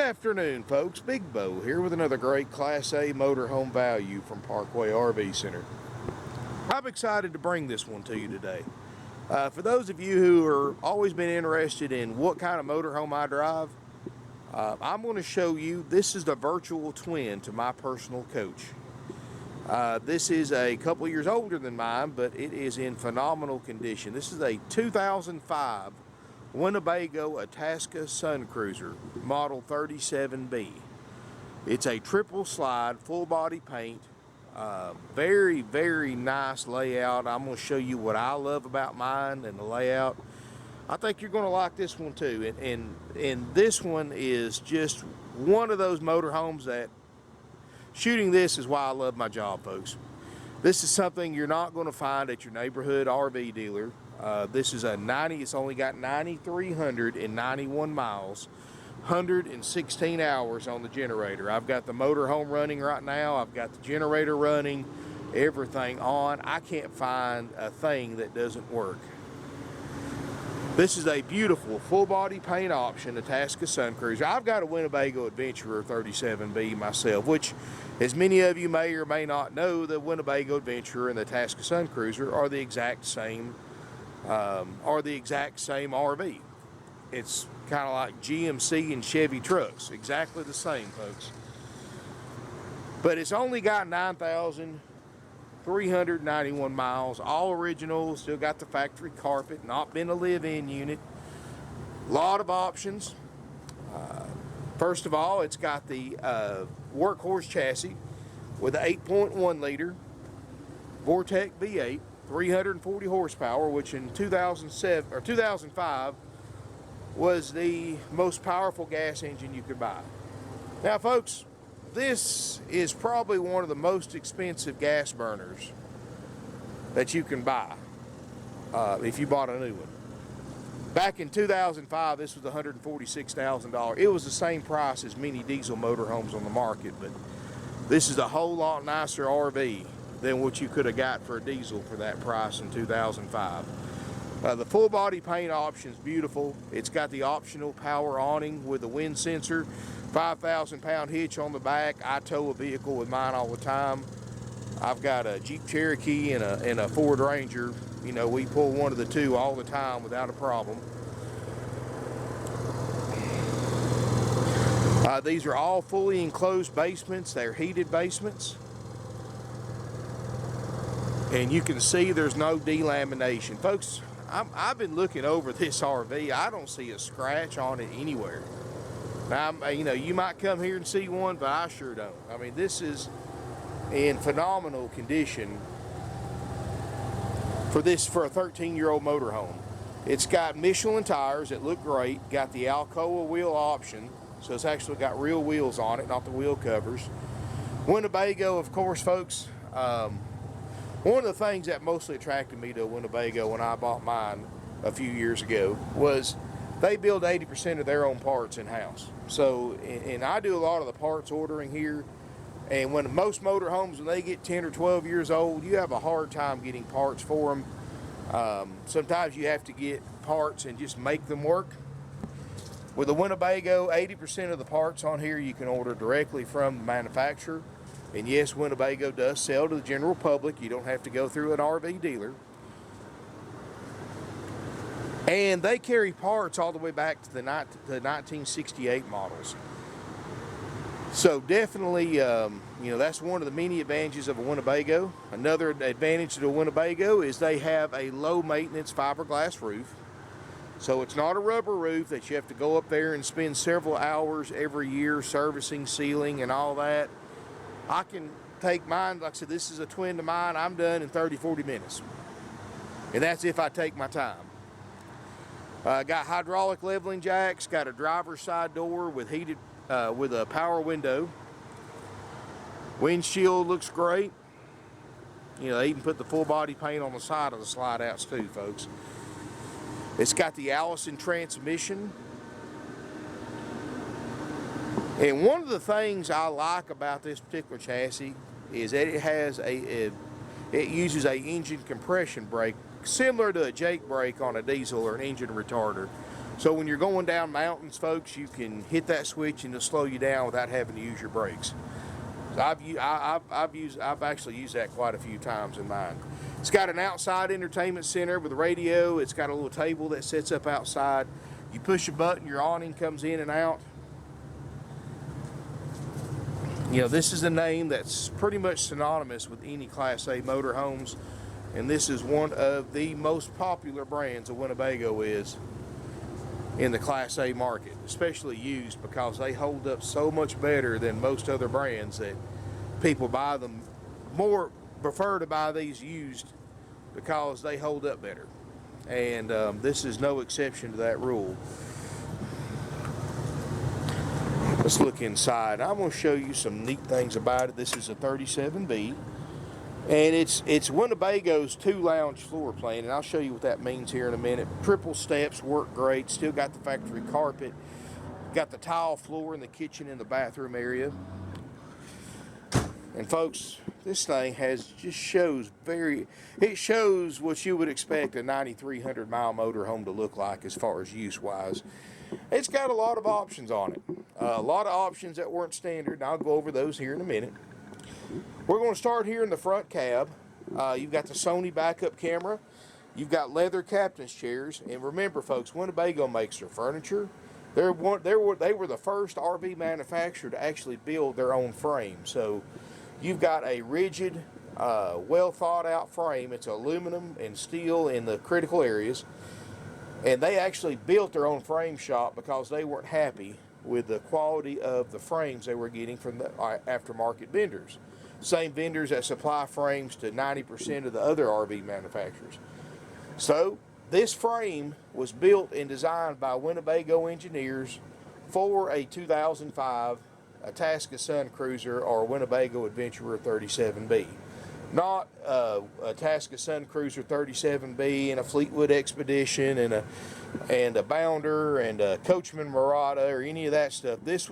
afternoon, folks. Big Bo here with another great Class A motorhome value from Parkway RV Center. I'm excited to bring this one to you today. For those of you who are always been interested in what kind of motorhome I drive, I'm going to show you. This is the virtual twin to my personal coach. This is a couple years older than mine, but it is in phenomenal condition. This is a 2005 Winnebago Itasca Suncruiser, model 37B. It's a triple slide, full body paint, very, very nice layout. I'm going to show you what I love about mine and the layout. I think you're going to like this one too. And this one is just one of those motorhomes that shooting this is why I love my job, folks. This is something you're not going to find at your neighborhood RV dealer. This is a it's only got 9,391 miles, 116 hours on the generator. I've got the motorhome running right now. I've got the generator running, everything on. I can't find a thing that doesn't work. This is a beautiful full body paint option, Itasca Suncruiser. I've got a Winnebago Adventurer 37B myself, which, as many of you may or may not know, the Winnebago Adventurer and the Itasca Suncruiser are the exact same RV. It's kind of like GMC and Chevy trucks, exactly the same, folks. But it's only got 9,391 miles, all original, still got the factory carpet, not been a live-in unit. A lot of options. First of all, it's got the workhorse chassis with an 8.1 liter Vortec V8, 340 horsepower, which in 2005 was the most powerful gas engine you could buy. Now, folks, this is probably one of the most expensive gas burners that you can buy if you bought a new one. Back in 2005, this was $146,000. It was the same price as many diesel motorhomes on the market, but this is a whole lot nicer RV than what you could have got for a diesel for that price in 2005. The full body paint option is beautiful. It's got the optional power awning with a wind sensor, 5,000 pound hitch on the back. I tow a vehicle with mine all the time. I've got a Jeep Cherokee and a Ford Ranger. You know, we pull one of the two all the time without a problem. These are all fully enclosed basements. They're heated basements. And you can see there's no delamination. Folks, I've been looking over this RV. I don't see a scratch on it anywhere. Now, you know, you might come here and see one, but I sure don't. I mean, this is in phenomenal condition for a 13-year-old motorhome. It's got Michelin tires that look great. Got the Alcoa wheel option, so it's actually got real wheels on it, not the wheel covers. Winnebago, of course, folks. One of the things that mostly attracted me to a Winnebago when I bought mine a few years ago was they build 80% of their own parts in-house. So, and I do a lot of the parts ordering here, and when most motorhomes, when they get 10 or 12 years old, you have a hard time getting parts for them. Sometimes you have to get parts and just make them work. With a Winnebago, 80% of the parts on here you can order directly from the manufacturer. And yes, Winnebago does sell to the general public. You don't have to go through an RV dealer. And they carry parts all the way back to the 1968 models. So definitely, you know, that's one of the many advantages of a Winnebago. Another advantage to a Winnebago is they have a low maintenance fiberglass roof. So it's not a rubber roof that you have to go up there and spend several hours every year servicing, sealing, and all that. I can take mine, like I said, this is a twin to mine. I'm done in 30, 40 minutes. And that's if I take my time. Got hydraulic leveling jacks, got a driver's side door with heated, with a power window. Windshield looks great. You know, they even put the full body paint on the side of the slide outs too, folks. It's got the Allison transmission. And one of the things I like about this particular chassis is that it uses a engine compression brake, similar to a Jake brake on a diesel or an engine retarder. So when you're going down mountains, folks, you can hit that switch and it'll slow you down without having to use your brakes. So I've actually used that quite a few times in mine. It's got an outside entertainment center with a radio. It's got a little table that sits up outside. You push a button, your awning comes in and out. You know, this is a name that's pretty much synonymous with any Class A motorhomes, and this is one of the most popular brands of Winnebago is in the Class A market, especially used, because they hold up so much better than most other brands that people buy them more, prefer to buy these used because they hold up better. And this is no exception to that rule. Let's look inside. I'm going to show you some neat things about it. This is a 37B, and it's Winnebago's 2-lounge floor plan, and I'll show you what that means here in a minute. Triple steps work great. Still got the factory carpet. Got the tile floor in the kitchen and the bathroom area. And folks, this thing shows what you would expect a 9,300 mile motorhome to look like as far as use wise. It's got a lot of options on it. A lot of options that weren't standard, and I'll go over those here in a minute. We're going to start here in the front cab. You've got the Sony backup camera. You've got leather captain's chairs. And remember, folks, Winnebago makes their furniture. They were the first RV manufacturer to actually build their own frame. So you've got a rigid, well thought out frame. It's aluminum and steel in the critical areas. And they actually built their own frame shop because they weren't happy with the quality of the frames they were getting from the aftermarket vendors. Same vendors that supply frames to 90% of the other RV manufacturers. So this frame was built and designed by Winnebago engineers for a 2005 Itasca Suncruiser or Winnebago Adventurer 37B. Not Itasca Suncruiser 37B and a Fleetwood Expedition and a Bounder and a Coachman Murata or any of that stuff. This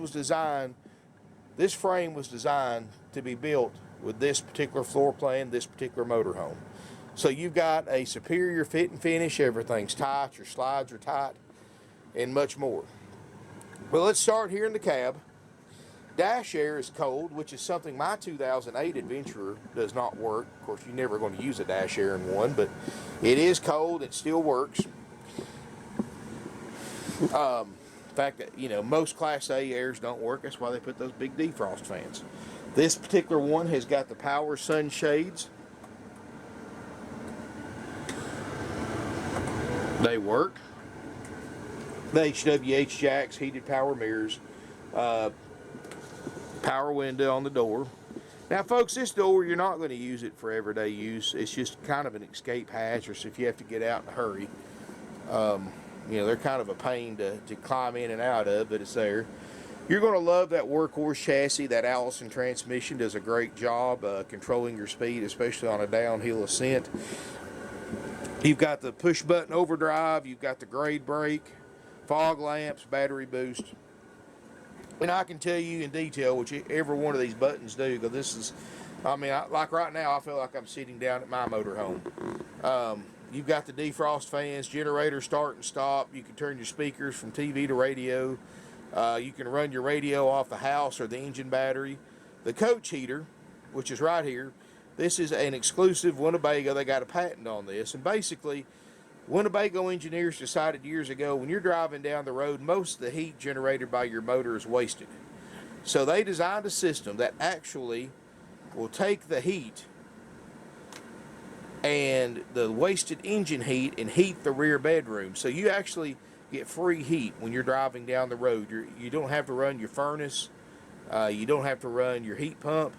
frame was designed to be built with this particular floor plan, this particular motorhome. So you've got a superior fit and finish. Everything's tight, your slides are tight, and much more. Well, let's start here in the cab. Dash air is cold, which is something my 2008 Adventurer does not work. Of course, you're never going to use a dash air in one, but it is cold. It still works. In fact, you know, most Class A airs don't work. That's why they put those big defrost fans. This particular one has got the power sunshades. They work. The HWH jacks, heated power mirrors. Power window on the door. Now, folks, this door, you're not going to use it for everyday use. It's just kind of an escape hatch, or so if you have to get out in a hurry. You know, they're kind of a pain to climb in and out of, but it's there. You're going to love that workhorse chassis. That Allison transmission does a great job controlling your speed, especially on a downhill ascent. You've got the push button overdrive. You've got the grade brake, fog lamps, battery boost. And I can tell you in detail which every one of these buttons do, because this is, I mean, like right now, I feel like I'm sitting down at my motorhome. You've got the defrost fans, generator start and stop. You can turn your speakers from TV to radio. You can run your radio off the house or the engine battery. The coach heater, which is right here, this is an exclusive Winnebago. They got a patent on this. And basically, Winnebago engineers decided years ago, when you're driving down the road, most of the heat generated by your motor is wasted. So they designed a system that actually will take the heat and the wasted engine heat and heat the rear bedroom. So you actually get free heat when you're driving down the road. You don't have to run your furnace. You don't have to run your heat pump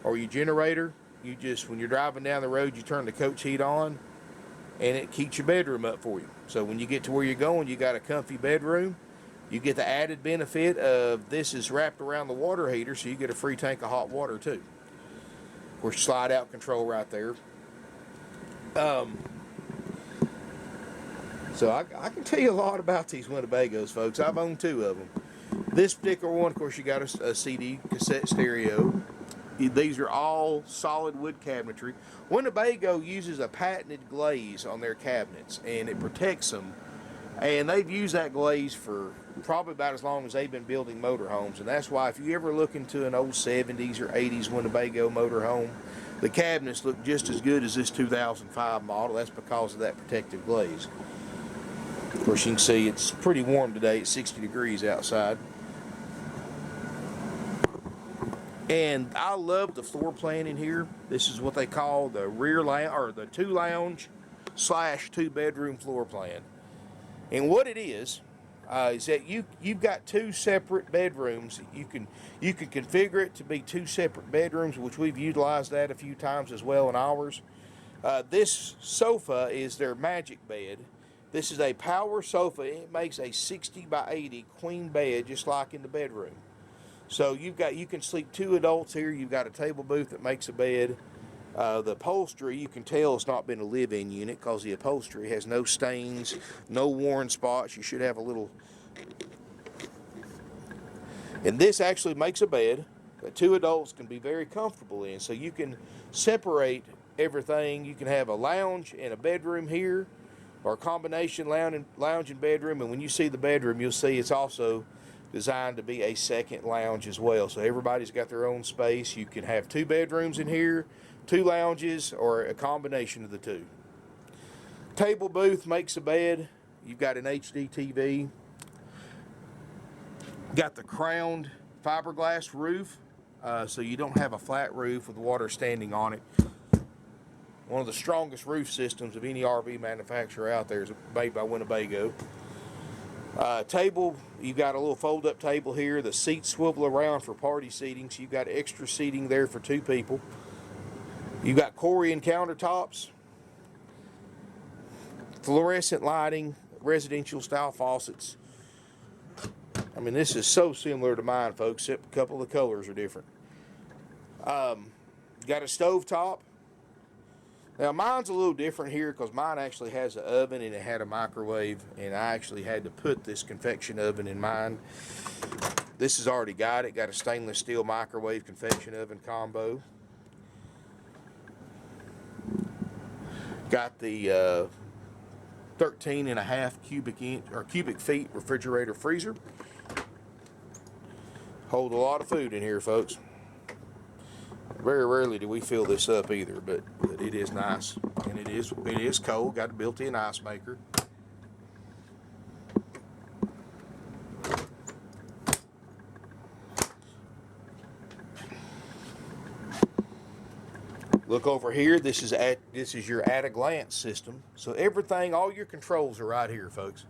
or your generator. You just, when you're driving down the road, you turn the coach heat on, and it keeps your bedroom up for you. So when you get to where you're going, you got a comfy bedroom. You get the added benefit of this is wrapped around the water heater, so you get a free tank of hot water too. Of course, slide out control right there. So I can tell you a lot about these Winnebagos, folks. I've owned 2 of them. This particular one, of course, you got a CD cassette stereo. These are all solid wood cabinetry. Winnebago uses a patented glaze on their cabinets, and it protects them And they've used that glaze for probably about as long as they've been building motorhomes. And that's why if you ever look into an old 70s or 80s Winnebago motorhome, the cabinets look just as good as this 2005 model. That's because of that protective glaze. Of course, you can see it's pretty warm today. It's 60 degrees outside. And I love the floor plan in here. This is what they call the rear lounge, or the 2 lounge / 2 bedroom floor plan. And what it is that you've got 2 separate bedrooms. You can configure it to be 2 separate bedrooms, which we've utilized that a few times as well in ours. This sofa is their magic bed. This is a power sofa. It makes a 60 by 80 queen bed, just like in the bedroom. So you can sleep 2 adults here. You've got a table booth that makes a bed. The upholstery, you can tell it's not been a live-in unit because the upholstery has no stains, no worn spots. You should have a little. And this actually makes a bed that 2 adults can be very comfortable in. So you can separate everything. You can have a lounge and a bedroom here, or a combination lounge and bedroom. And when you see the bedroom, you'll see it's also designed to be a second lounge as well. So everybody's got their own space. You can have 2 bedrooms in here, 2 lounges, or a combination of the 2. Table booth makes a bed. You've got an HDTV. Got the crowned fiberglass roof, so you don't have a flat roof with water standing on it. One of the strongest roof systems of any RV manufacturer out there is made by Winnebago. Table, you've got a little fold-up table here. The seats swivel around for party seating, so you've got extra seating there for 2 people. You've got Corian countertops, fluorescent lighting, residential style faucets. I mean, this is so similar to mine, folks, except a couple of the colors are different. Got a stove top. Now, mine's a little different here because mine actually has an oven and it had a microwave, and I actually had to put this convection oven in mine. This has already got a stainless steel microwave convection oven combo. Got the 13.5 cubic feet refrigerator freezer. Hold a lot of food in here, folks. Very rarely do we fill this up either, but it is nice, and it is cold. Got a built-in ice maker. Look over here. This is your at-a-glance system. So everything, all your controls are right here, folks.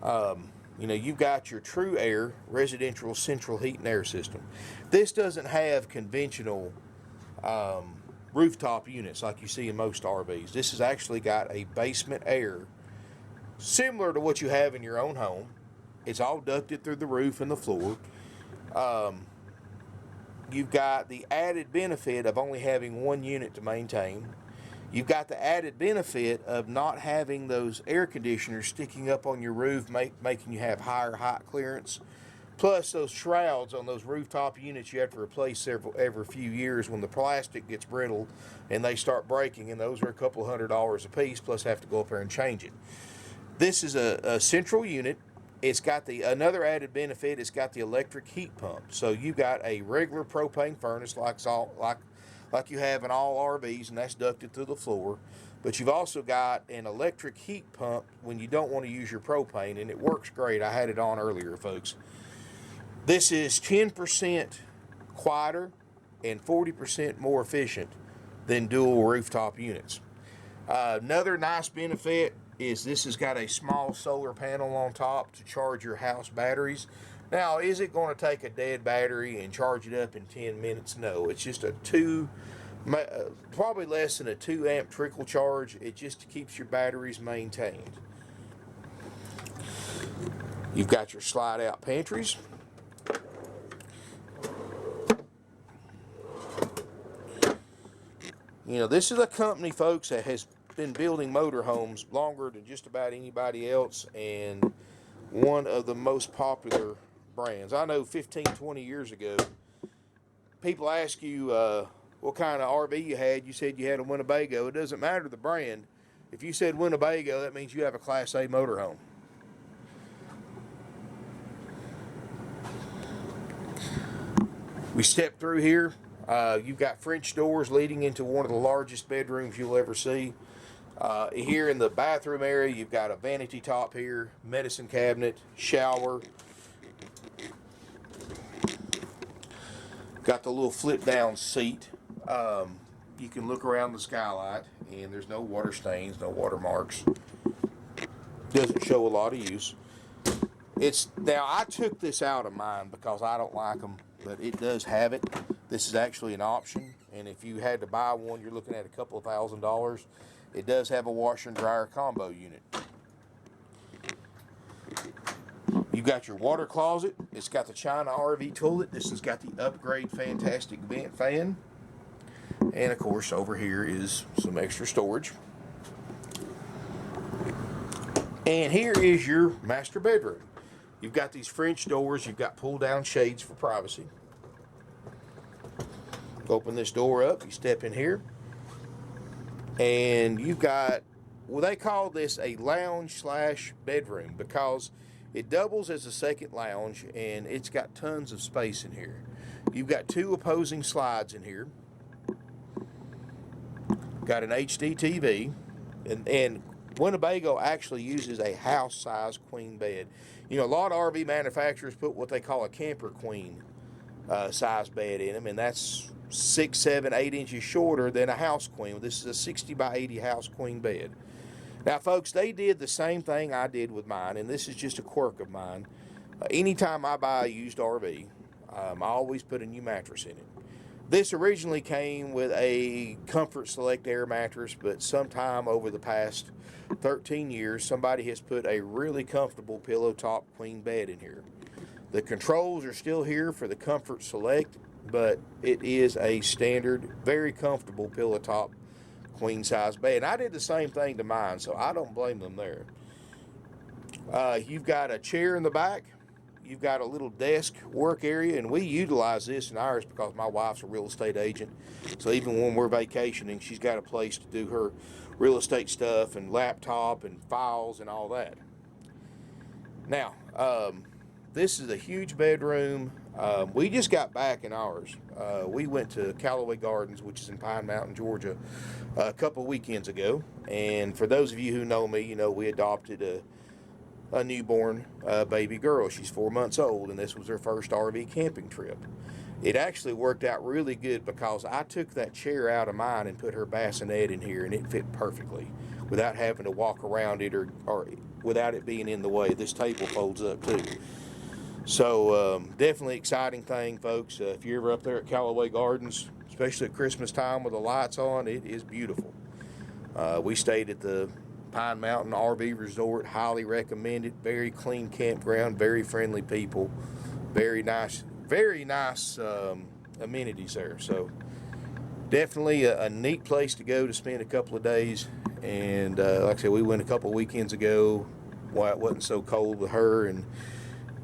You know, you've got your True Air residential central heat and air system. This doesn't have conventional rooftop units like you see in most RVs. This has actually got a basement air similar to what you have in your own home. It's all ducted through the roof and the floor. You've got the added benefit of only having 1 unit to maintain. You've got the added benefit of not having those air conditioners sticking up on your roof, making you have higher height clearance. Plus those shrouds on those rooftop units you have to replace every few years when the plastic gets brittle and they start breaking, and those are a couple $100 a piece, plus have to go up there and change it. This is a central unit. It's got another added benefit. It's got the electric heat pump. So you got a regular propane furnace like you have in all RVs, and that's ducted through the floor. But you've also got an electric heat pump when you don't want to use your propane, and it works great. I had it on earlier, folks. This is 10% quieter and 40% more efficient than dual rooftop units. Another nice benefit is this has got a small solar panel on top to charge your house batteries. Now, is it going to take a dead battery and charge it up in 10 minutes? No, it's just probably less than a 2 amp trickle charge. It just keeps your batteries maintained. You've got your slide out pantries. You know, this is a company, folks, that has been building motorhomes longer than just about anybody else, and one of the most popular brands. I know 15, 20 years ago, people ask you what kind of RV you had. You said you had a Winnebago. It doesn't matter the brand. If you said Winnebago, that means you have a Class A motorhome. We step through here. You've got French doors leading into one of the largest bedrooms you'll ever see. Here in the bathroom area, you've got a vanity top here, medicine cabinet, shower. Got the little flip down seat. You can look around the skylight, and there's no water stains, no water marks. Doesn't show a lot of use. Now I took this out of mine because I don't like them, but it does have it. This is actually an option, and if you had to buy one, you're looking at a couple of $1,000s. It does have a washer and dryer combo unit. You've got your water closet. It's got the China RV toilet. This has got the upgrade fantastic vent fan. And of course, over here is some extra storage. And here is your master bedroom. You've got these French doors. You've got pull down shades for privacy. Open this door up. You step in here. And you've got, well, they call this a lounge slash bedroom because it doubles as a second lounge, and it's got tons of space in here. You've got two opposing slides in here. Got an HDTV, and Winnebago actually uses a house-size queen bed. You know, a lot of RV manufacturers put what they call a camper queen size bed in them, and that's 6, 7, 8 inches shorter than a house queen. This is a 60 by 80 house queen bed. Now, folks, they did the same thing I did with mine, and this is just a quirk of mine. Anytime I buy a used RV, I always put a new mattress in it. This originally came with a Comfort Select Air mattress, but sometime over the past 13 years, somebody has put a really comfortable pillow top queen bed in here. The controls are still here for the Comfort Select, but it is a standard, very comfortable pillow top queen size bed. And I did the same thing to mine, so I don't blame them there. You've got a chair in the back. You've got a little desk work area, and we utilize this in ours because my wife's a real estate agent. So even when we're vacationing, she's got a place to do her real estate stuff and laptop and files and all that. Now, this is a huge bedroom. We just got back in ours. We went to Callaway Gardens, which is in Pine Mountain, Georgia, a couple weekends ago. And for those of you who know me, you know we adopted a newborn baby girl. She's 4 months old, and this was her first RV camping trip. It actually worked out really good because I took that chair out of mine and put her bassinet in here, and it fit perfectly without having to walk around it or without it being in the way. This table folds up too. So definitely exciting thing, folks. If you're ever up there at Callaway Gardens, especially at Christmas time with the lights on, it is beautiful. We stayed at the Pine Mountain RV Resort. Highly recommended. Very clean campground. Very friendly people. Very nice amenities there. So definitely a neat place to go to spend a couple of days. And like I said, we went a couple of weekends ago while it wasn't so cold with her, and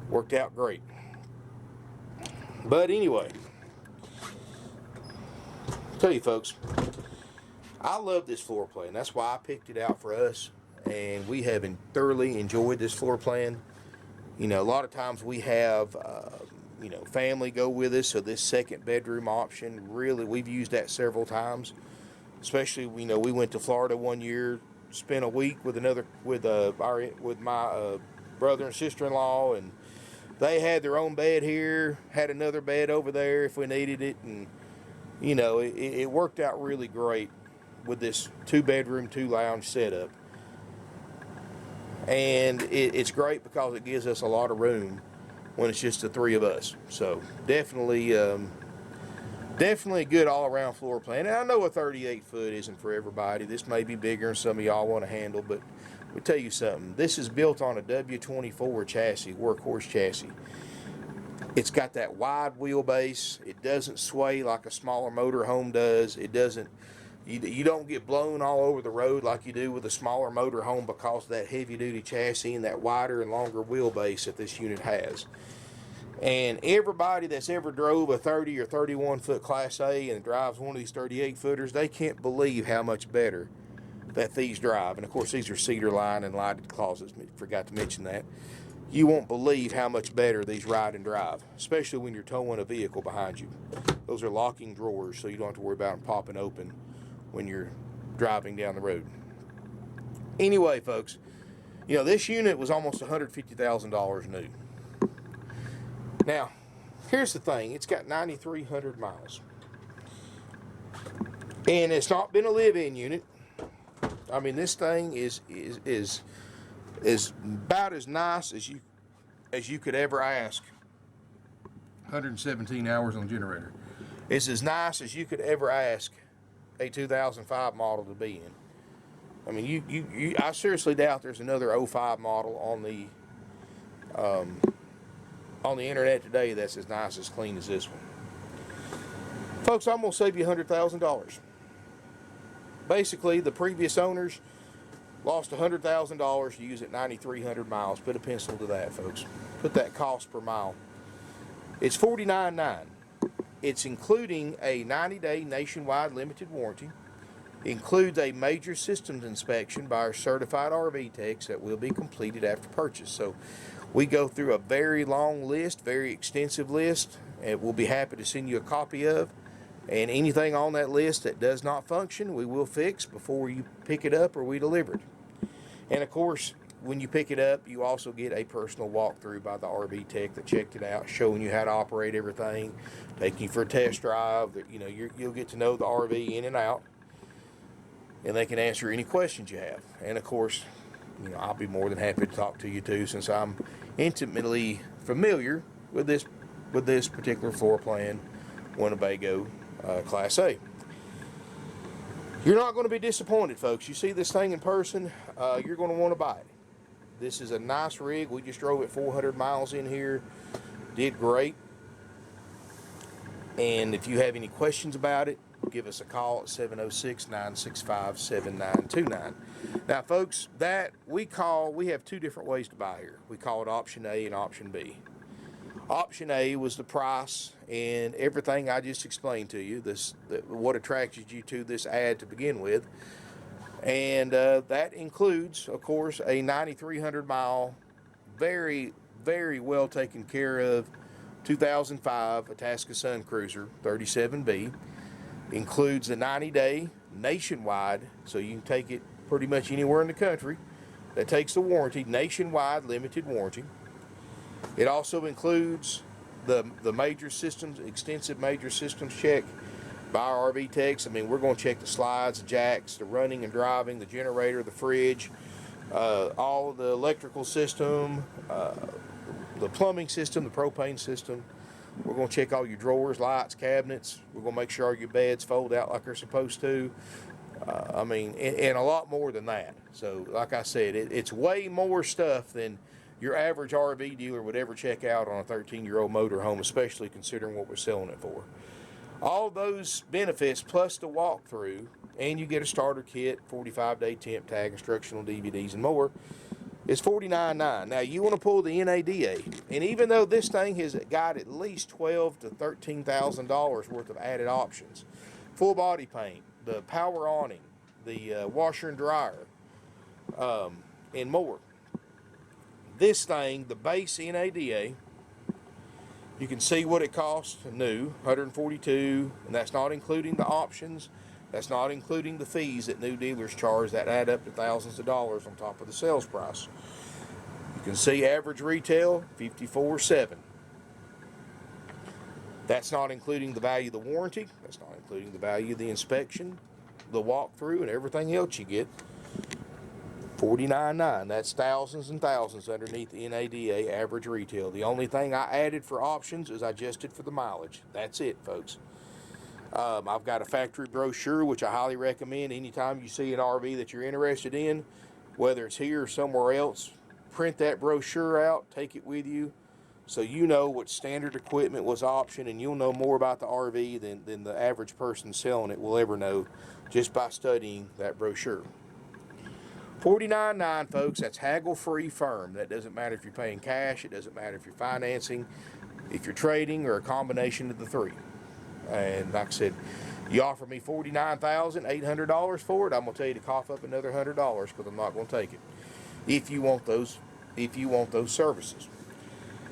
worked out great. But anyway, I'll tell you folks, I love this floor plan. That's why I picked it out for us, and we have thoroughly enjoyed this floor plan. You know, a lot of times we have family go with us, so this second bedroom option, really, we've used that several times. Especially, we went to Florida one year, spent a week with my brother and sister-in-law, and they had their own bed here, had another bed over there if we needed it, and it worked out really great with this 2-bedroom, 2-lounge setup. And it's great because it gives us a lot of room when it's just the three of us. So definitely a good all-around floor plan. And I know a 38-foot isn't for everybody. This may be bigger than some of y'all want to handle, but let me tell you something. This is built on a W24 chassis, workhorse chassis. It's got that wide wheelbase. It doesn't sway like a smaller motorhome does. It doesn't. You don't get blown all over the road like you do with a smaller motorhome because of that heavy-duty chassis and that wider and longer wheelbase that this unit has. And everybody that's ever drove a 30 or 31-foot Class A and drives one of these 38-footers, they can't believe how much better that these drive. And of course, these are Ceder Lined and Closets. Forgot to mention that. you won't believe how much better these ride and drive, especially when you're towing a vehicle behind you. Those are locking drawers, so you don't have to worry about them popping open when you're driving down the road. Anyway, folks, you know, this unit was almost $150,000 new. Now, here's the thing. It's got 9,300 miles. And it's not been a live-in unit. I mean, this thing is about as nice as you could ever ask. 117 hours on the generator. It's as nice as you could ever ask a 2005 model to be in. I mean, I seriously doubt there's another 05 model on the internet today that's as nice, as clean as this one. Folks, I'm gonna save you $100,000. Basically, the previous owners lost $100,000 to use at 9,300 miles. Put a pencil to that, folks. Put that cost per mile. It's $49.9. It's including a 90-day nationwide limited warranty. Includes a major systems inspection by our certified RV techs that will be completed after purchase. So we go through a very long list, very extensive list, and we'll be happy to send you a copy of. And anything on that list that does not function, we will fix before you pick it up or we deliver it. And of course, when you pick it up, you also get a personal walkthrough by the RV tech that checked it out, showing you how to operate everything, taking you for a test drive. That, you know, you'll get to know the RV in and out, and they can answer any questions you have. And of course, you know, I'll be more than happy to talk to you too, since I'm intimately familiar with this particular floor plan, Winnebago Class A. You're not going to be disappointed, folks. You see this thing in person, you're going to want to buy it. This is a nice rig. We just drove it 400 miles in here. Did great. And if you have any questions about it, give us a call at 706-965-7929. Now, folks, we have two different ways to buy here. We call it option A and option B. Option A was the price and everything I just explained to you, what attracted you to this ad to begin with. And that includes, of course, a 9,300 mile, very, very well taken care of 2005 Itasca Suncruiser 37B. Includes a 90-day nationwide, so you can take it pretty much anywhere in the country. That takes the warranty, nationwide limited warranty. It also includes the major systems, extensive major systems check by our RV techs. I mean, we're going to check the slides, the jacks, the running and driving, the generator, the fridge, all the electrical system, the plumbing system, the propane system. We're going to check all your drawers, lights, cabinets. We're going to make sure all your beds fold out like they're supposed to. I mean, and a lot more than that. So, like I said, it's way more stuff than your average RV dealer would ever check out on a 13-year-old motorhome, especially considering what we're selling it for. All those benefits plus the walkthrough, and you get a starter kit, 45-day temp tag, instructional DVDs, and more, is $49.9. Now, you want to pull the NADA, and even though this thing has got at least $12,000 to $13,000 worth of added options, full body paint, the power awning, the washer and dryer, and more. This thing, the base NADA, you can see what it costs new, $142, and that's not including the options. That's not including the fees that new dealers charge that add up to thousands of dollars on top of the sales price. You can see average retail, $54.7. That's not including the value of the warranty. That's not including the value of the inspection, the walkthrough, and everything else you get. $49.9. That's thousands and thousands underneath the NADA average retail. The only thing I added for options is I adjusted for the mileage. That's it, folks. I've got a factory brochure, which I highly recommend. Anytime you see an RV that you're interested in, whether it's here or somewhere else, print that brochure out, take it with you, so you know what standard equipment was option, and you'll know more about the RV than the average person selling it will ever know just by studying that brochure. $49.9, folks. That's haggle-free firm. That doesn't matter if you're paying cash. It doesn't matter if you're financing, if you're trading, or a combination of the three. And like I said, you offer me $49,800 for it, I'm going to tell you to cough up another $100 because I'm not going to take it. If you want those if you want those services.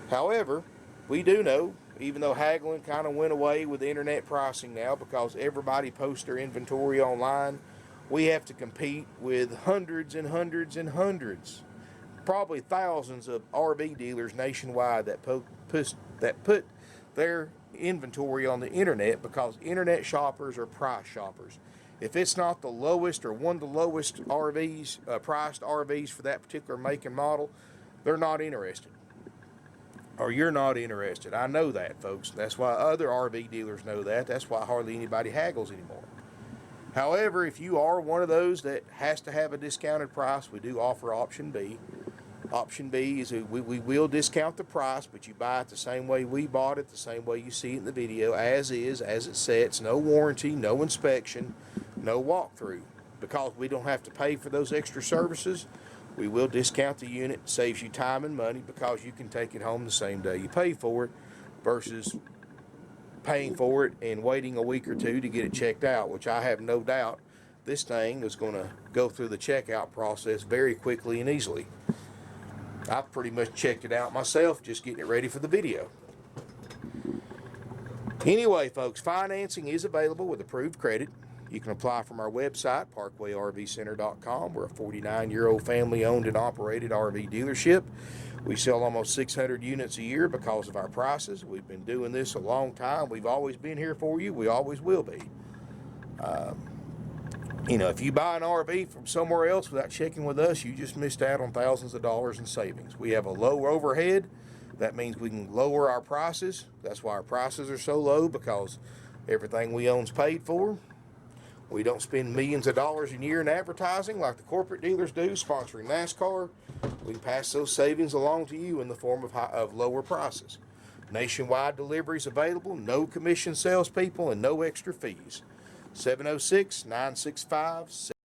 However, we do know, even though haggling kind of went away with the internet pricing now because everybody posts their inventory online, we have to compete with hundreds and hundreds and hundreds, probably thousands of RV dealers nationwide that put their inventory on the internet, because internet shoppers are price shoppers. If it's not the lowest or one of the lowest RVs, priced RVs for that particular make and model, they're not interested. Or you're not interested. I know that, folks. That's why other RV dealers know that. That's why hardly anybody haggles anymore. However, if you are one of those that has to have a discounted price, we do offer option B. Option B is we will discount the price, but you buy it the same way we bought it, the same way you see it in the video, as is, as it sets, no warranty, no inspection, no walkthrough. Because we don't have to pay for those extra services, we will discount the unit. It saves you time and money because you can take it home the same day you pay for it versus paying for it and waiting a week or two to get it checked out, which I have no doubt this thing is going to go through the checkout process very quickly and easily. I've pretty much checked it out myself, just getting it ready for the video. Anyway, folks, financing is available with approved credit. You can apply from our website, parkwayrvcenter.com. We're a 49-year-old family-owned and operated RV dealership. We sell almost 600 units a year because of our prices. We've been doing this a long time. We've always been here for you. We always will be. You know, if you buy an RV from somewhere else without checking with us, you just missed out on thousands of dollars in savings. We have a low overhead. That means we can lower our prices. That's why our prices are so low, because everything we own is paid for. We don't spend millions of dollars a year in advertising like the corporate dealers do, sponsoring NASCAR. We can pass those savings along to you in the form of lower prices. Nationwide deliveries available, no commission salespeople, and no extra fees. 706-965